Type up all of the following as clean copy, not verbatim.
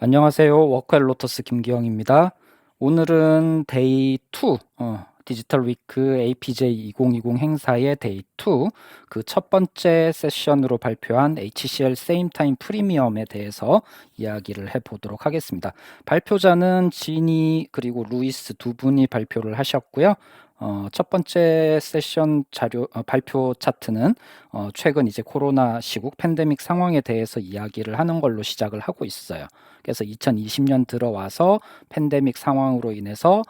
안녕하세요. 워크앤로터스 김기영입니다. 오늘은 데이 2, 디지털 위크 APJ 2020 행사의 데이 2, 그 첫 번째 세션으로 발표한 HCL 세임타임 프리미엄에 대해서 이야기를 해보도록 하겠습니다. 발표자는 지니 그리고 루이스 두 분이 발표를 하셨고요. 첫 번째 세션 발표 차트는 최근 이제 코로나 시국 팬데믹 상황에 대해서 이야기를 하는 걸로 시작을 하고 있어요. 그래서 2020년 들어와서 팬데믹 상황으로 인해서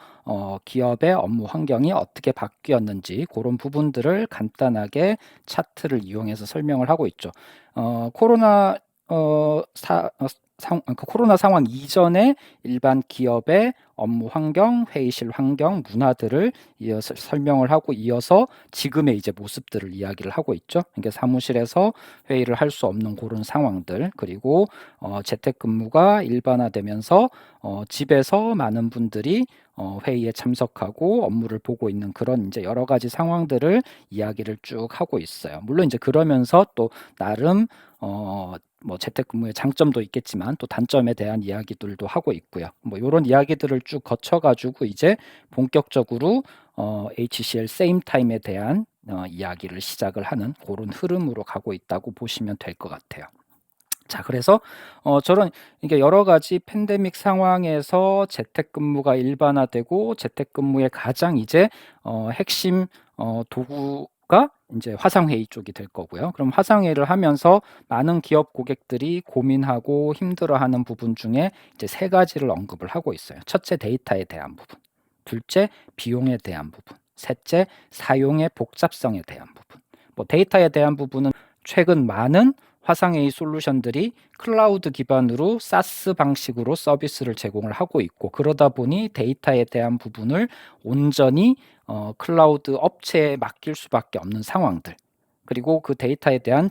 기업의 업무 환경이 어떻게 바뀌었는지 그런 부분들을 간단하게 차트를 이용해서 설명을 하고 있죠. 코로나 코로나 상황 이전에 일반 기업의 업무 환경, 회의실 환경, 문화들을 이어서 설명을 하고 이어서 지금의 이제 모습들을 이야기를 하고 있죠. 그러니까 사무실에서 회의를 할 수 없는 그런 상황들, 그리고 재택근무가 일반화되면서 집에서 많은 분들이 회의에 참석하고 업무를 보고 있는 그런 이제 여러 가지 상황들을 이야기를 쭉 하고 있어요. 물론 이제 그러면서 또 나름 뭐 재택근무의 장점도 있겠지만 또 단점에 대한 이야기들도 하고 있고요. 뭐 이런 이야기들을 쭉 거쳐가지고 이제 본격적으로 HCL 세임 타임에 대한 이야기를 시작을 하는 그런 흐름으로 가고 있다고 보시면 될 것 같아요. 자, 그래서 저런 이게 여러 가지 팬데믹 상황에서 재택근무가 일반화되고 재택근무의 가장 이제 핵심 도구가 이제 화상회의 쪽이 될 거고요. 그럼 화상회의를 하면서 많은 기업 고객들이 고민하고 힘들어하는 부분 중에 이제 세 가지를 언급을 하고 있어요. 첫째, 데이터에 대한 부분. 둘째, 비용에 대한 부분. 셋째, 사용의 복잡성에 대한 부분. 뭐 데이터에 대한 부분은 최근 많은 화상회의 솔루션들이 클라우드 기반으로 사스 방식으로 서비스를 제공을 하고 있고, 그러다 보니 데이터에 대한 부분을 온전히 클라우드 업체에 맡길 수밖에 없는 상황들, 그리고 그 데이터에 대한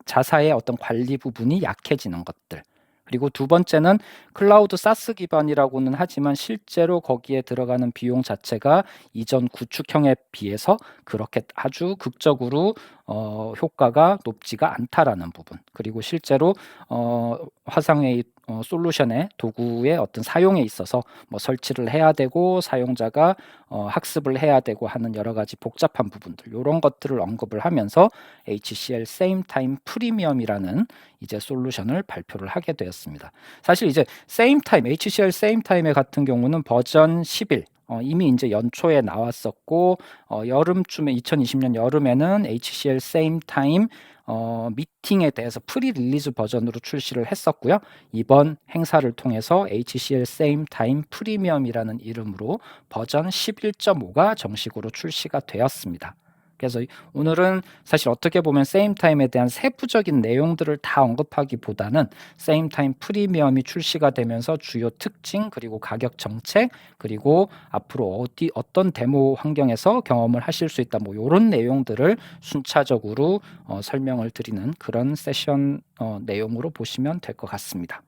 자사의 어떤 관리 부분이 약해지는 것들, 그리고 두 번째는 클라우드 사스 기반이라고는 하지만 실제로 거기에 들어가는 비용 자체가 이전 구축형에 비해서 그렇게 아주 극적으로 효과가 높지가 않다라는 부분, 그리고 실제로 화상회의 솔루션의 도구의 어떤 사용에 있어서 뭐 설치를 해야 되고 사용자가 학습을 해야 되고 하는 여러 가지 복잡한 부분들, 이런 것들을 언급을 하면서 HCL Same Time 프리미엄이라는 이제 솔루션을 발표를 하게 되었습니다. 사실 이제 Same Time, HCL Same Time의 같은 경우는 버전 11, 이미 이제 연초에 나왔었고, 여름쯤에 2020년 여름에는 HCL Same Time 미팅에 대해서 프리 릴리즈 버전으로 출시를 했었고요. 이번 행사를 통해서 HCL Same Time 프리미엄이라는 이름으로 버전 11.5가 정식으로 출시가 되었습니다. 그래서 오늘은 사실 어떻게 보면 세임 타임에 대한 세부적인 내용들을 다 언급하기보다는 세임 타임 프리미엄이 출시가 되면서 주요 특징, 그리고 가격 정책, 그리고 앞으로 어떤 데모 환경에서 경험을 하실 수 있다, 뭐 이런 내용들을 순차적으로 설명을 드리는 그런 세션 내용으로 보시면 될 것 같습니다.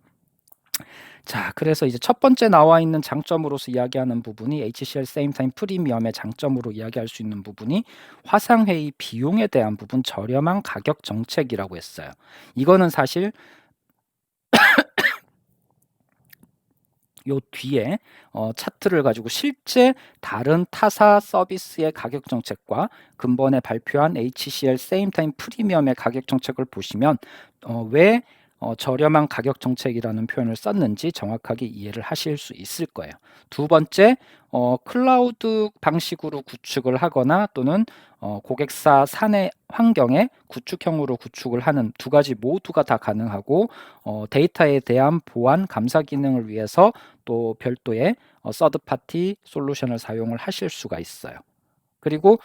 자, 그래서 이제 첫 번째 나와 있는 장점으로서 이야기하는 부분이 HCL Same Time 프리미엄의 장점으로 이야기할 수 있는 부분이 화상회의 비용에 대한 부분, 저렴한 가격 정책이라고 했어요. 이거는 사실 요 뒤에 차트를 가지고 실제 다른 타사 서비스의 가격 정책과 근본에 발표한 HCL Same Time 프리미엄의 가격 정책을 보시면 왜 저렴한 가격 정책이라는 표현을 썼는지 정확하게 이해를 하실 수 있을 거예요. 두 번째, 클라우드 방식으로 구축을 하거나 또는 고객사 사내 환경에 구축형으로 구축을 하는 두 가지 모두가 다 가능하고, 데이터에 대한 보안 감사 기능을 위해서 또 별도의 서드 파티 솔루션을 사용을 하실 수가 있어요. 그리고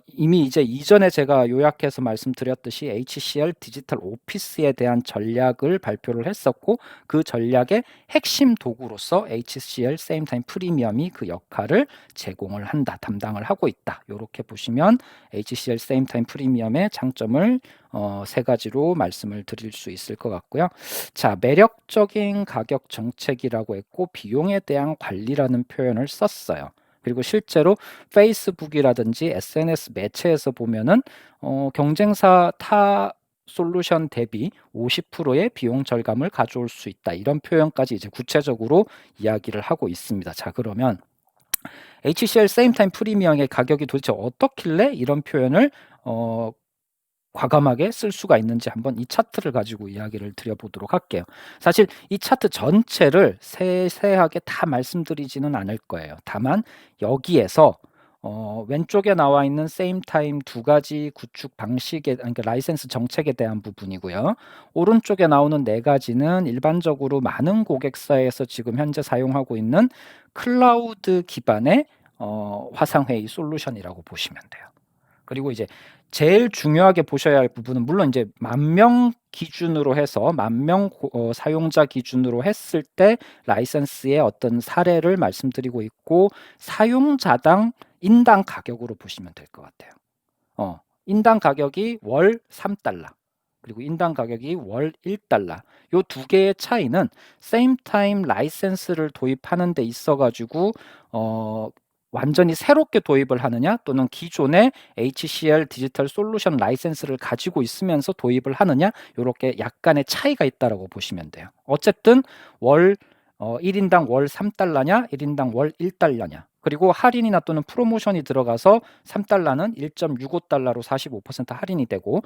이미 이제 이전에 제가 요약해서 말씀드렸듯이 HCL 디지털 오피스에 대한 전략을 발표를 했었고, 그 전략의 핵심 도구로서 HCL Same Time 프리미엄이 그 역할을 제공을 한다, 담당을 하고 있다. 이렇게 보시면 HCL Same Time 프리미엄의 장점을 세 가지로 말씀을 드릴 수 있을 것 같고요. 자, 매력적인 가격 정책이라고 했고 비용에 대한 관리라는 표현을 썼어요. 그리고 실제로 페이스북이라든지 SNS 매체에서 보면은 경쟁사 타 솔루션 대비 50%의 비용 절감을 가져올 수 있다. 이런 표현까지 이제 구체적으로 이야기를 하고 있습니다. 자, 그러면 HCL same time 프리미엄의 가격이 도대체 어떻길래 이런 표현을 과감하게 쓸 수가 있는지 한번 이 차트를 가지고 이야기를 드려보도록 할게요. 사실 이 차트 전체를 세세하게 다 말씀드리지는 않을 거예요. 다만 여기에서 왼쪽에 나와 있는 same time 두 가지 구축 방식에, 그러니까 라이센스 정책에 대한 부분이고요. 오른쪽에 나오는 네 가지는 일반적으로 많은 고객사에서 지금 현재 사용하고 있는 클라우드 기반의 화상회의 솔루션이라고 보시면 돼요. 그리고 이제 제일 중요하게 보셔야 할 부분은 물론 이제 10,000명 기준으로 해서 10,000명 사용자 기준으로 했을 때 라이센스의 어떤 사례를 말씀드리고 있고 사용자당 인당 가격으로 보시면 될 것 같아요. 인당 가격이 월 3달러 그리고 인당 가격이 월 1달러. 요 두 개의 차이는 same time 라이센스를 도입하는 데 있어 가지고 완전히 새롭게 도입을 하느냐 또는 기존의 HCL 디지털 솔루션 라이센스를 가지고 있으면서 도입을 하느냐 요렇게 약간의 차이가 있다라고 보시면 돼요. 어쨌든 월 1인당 월 3달러냐 1인당 월 1달러냐 그리고 할인이나 또는 프로모션이 들어가서 3달러는 1.65달러로 45% 할인이 되고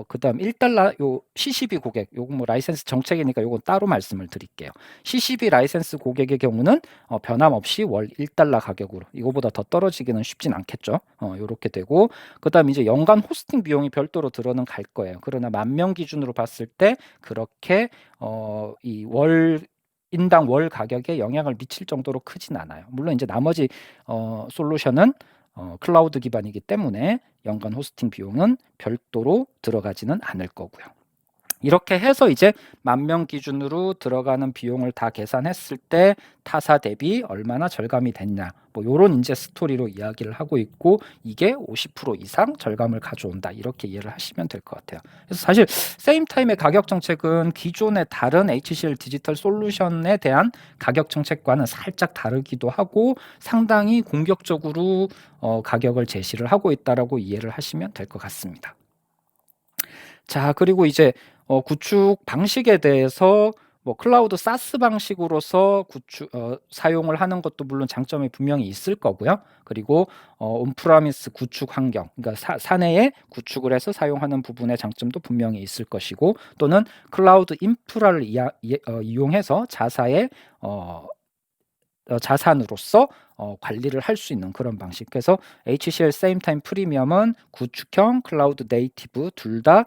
그다음 1달러 요 CCB 고객 요거 뭐 라이센스 정책이니까 요건 따로 말씀을 드릴게요. CCB 라이센스 고객의 경우는 변함없이 월 1달러 가격으로 이거보다 더 떨어지기는 쉽진 않겠죠. 요렇게 되고 그다음 이제 연간 호스팅 비용이 별도로 들어는 갈 거예요. 그러나 10,000명 기준으로 봤을 때 그렇게 이 인당 월 가격에 영향을 미칠 정도로 크진 않아요. 물론 이제 나머지 솔루션은 클라우드 기반이기 때문에 연간 호스팅 비용은 별도로 들어가지는 않을 거고요. 이렇게 해서 이제 10,000명 기준으로 들어가는 비용을 다 계산했을 때 타사 대비 얼마나 절감이 됐냐 뭐 요런 이제 스토리로 이야기를 하고 있고 이게 50% 이상 절감을 가져온다 이렇게 이해를 하시면 될 것 같아요. 그래서 사실 세임 타임의 가격 정책은 기존의 다른 HCL 디지털 솔루션에 대한 가격 정책과는 살짝 다르기도 하고 상당히 공격적으로 가격을 제시를 하고 있다라고 이해를 하시면 될 것 같습니다. 자, 그리고 이제 구축 방식에 대해서 뭐 클라우드 사스 방식으로서 사용을 하는 것도 물론 장점이 분명히 있을 거고요. 그리고 온프라미스 구축 환경, 그러니까 사내에 구축을 해서 사용하는 부분의 장점도 분명히 있을 것이고 또는 클라우드 인프라를 이용해서 자산으로서 관리를 할 수 있는 그런 방식. 그래서 HCL same time 프리미엄은 구축형, 클라우드 네이티브 둘 다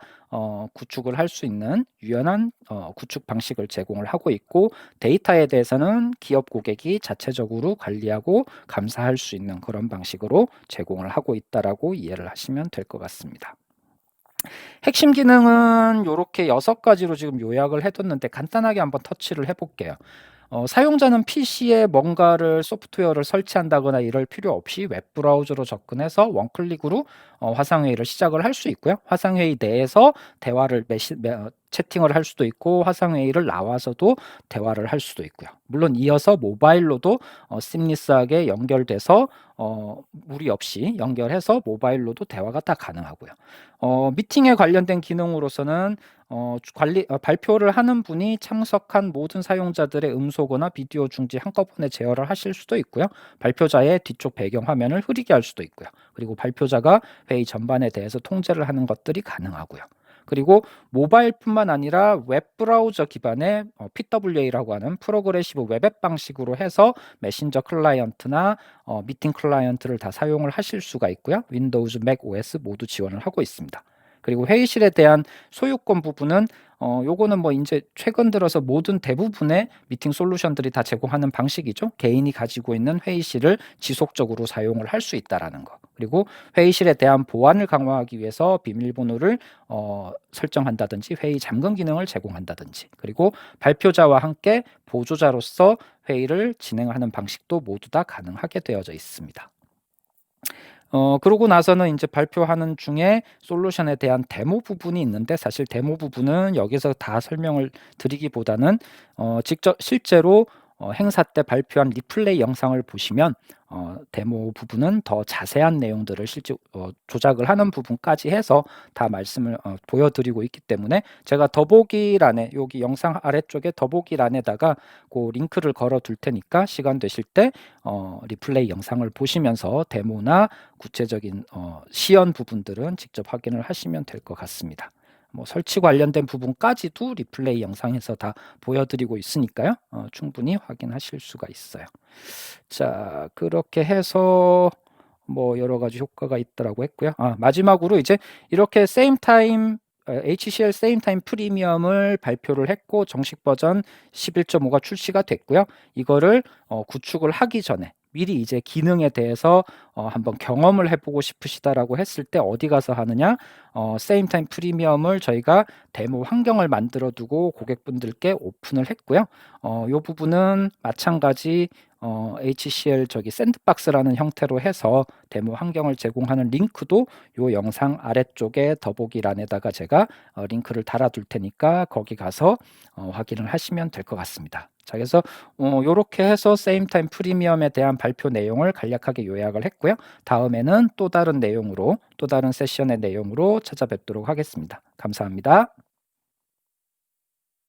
구축을 할 수 있는 유연한 구축 방식을 제공을 하고 있고 데이터에 대해서는 기업 고객이 자체적으로 관리하고 감사할 수 있는 그런 방식으로 제공을 하고 있다라고 이해를 하시면 될 것 같습니다. 핵심 기능은 이렇게 6가지로 지금 요약을 해뒀는데 간단하게 한번 터치를 해볼게요. 사용자는 PC에 뭔가를 소프트웨어를 설치한다거나 이럴 필요 없이 웹브라우저로 접근해서 원클릭으로 화상회의를 시작을 할 수 있고요. 화상회의 내에서 대화를 채팅을 할 수도 있고 화상회의를 나와서도 대화를 할 수도 있고요. 물론 이어서 모바일로도 심리스하게 연결돼서 무리 없이 연결해서 모바일로도 대화가 다 가능하고요. 미팅에 관련된 기능으로서는 발표를 하는 분이 참석한 모든 사용자들의 음소거나 비디오 중지 한꺼번에 제어를 하실 수도 있고요. 발표자의 뒤쪽 배경 화면을 흐리게 할 수도 있고요. 그리고 발표자가 회의 전반에 대해서 통제를 하는 것들이 가능하고요. 그리고 모바일뿐만 아니라 웹브라우저 기반의 PWA라고 하는 프로그레시브 웹앱 방식으로 해서 메신저 클라이언트나 미팅 클라이언트를 다 사용을 하실 수가 있고요. 윈도우즈, 맥 OS 모두 지원을 하고 있습니다. 그리고 회의실에 대한 소유권 부분은 요거는 뭐 이제 최근 들어서 모든 대부분의 미팅 솔루션들이 다 제공하는 방식이죠. 개인이 가지고 있는 회의실을 지속적으로 사용을 할 수 있다라는 거. 그리고 회의실에 대한 보안을 강화하기 위해서 비밀번호를 설정한다든지 회의 잠금 기능을 제공한다든지 그리고 발표자와 함께 보조자로서 회의를 진행하는 방식도 모두 다 가능하게 되어져 있습니다. 그러고 나서는 이제 발표하는 중에 솔루션에 대한 데모 부분이 있는데 사실 데모 부분은 여기서 다 설명을 드리기보다는 직접 실제로 행사 때 발표한 리플레이 영상을 보시면 데모 부분은 더 자세한 내용들을 실제 조작을 하는 부분까지 해서 다 말씀을 보여드리고 있기 때문에 제가 더보기란에 여기 영상 아래쪽에 더보기란에다가 그 링크를 걸어 둘 테니까 시간 되실 때 리플레이 영상을 보시면서 데모나 구체적인 시연 부분들은 직접 확인을 하시면 될 것 같습니다. 뭐 설치 관련된 부분까지도 리플레이 영상에서 다 보여드리고 있으니까요. 충분히 확인하실 수가 있어요. 자, 그렇게 해서 뭐 여러 가지 효과가 있더라고 했고요. 마지막으로 이제 이렇게 same time HCL same time 프리미엄을 발표를 했고 정식 버전 11.5가 출시가 됐고요. 이거를 구축을 하기 전에 미리 이제 기능에 대해서 한번 경험을 해보고 싶으시다라고 했을 때 어디 가서 하느냐? same time 프리미엄을 저희가 데모 환경을 만들어 두고 고객분들께 오픈을 했고요. 이 부분은 마찬가지 HCL 저기 샌드박스라는 형태로 해서 데모 환경을 제공하는 링크도 이 영상 아래쪽에 더보기란에다가 제가 링크를 달아둘 테니까 거기 가서 확인을 하시면 될 것 같습니다. 자, 그래서 이렇게 해서 세임타임 프리미엄에 대한 발표 내용을 간략하게 요약을 했고요. 다음에는 또 다른 내용으로 또 다른 세션의 내용으로 찾아뵙도록 하겠습니다. 감사합니다.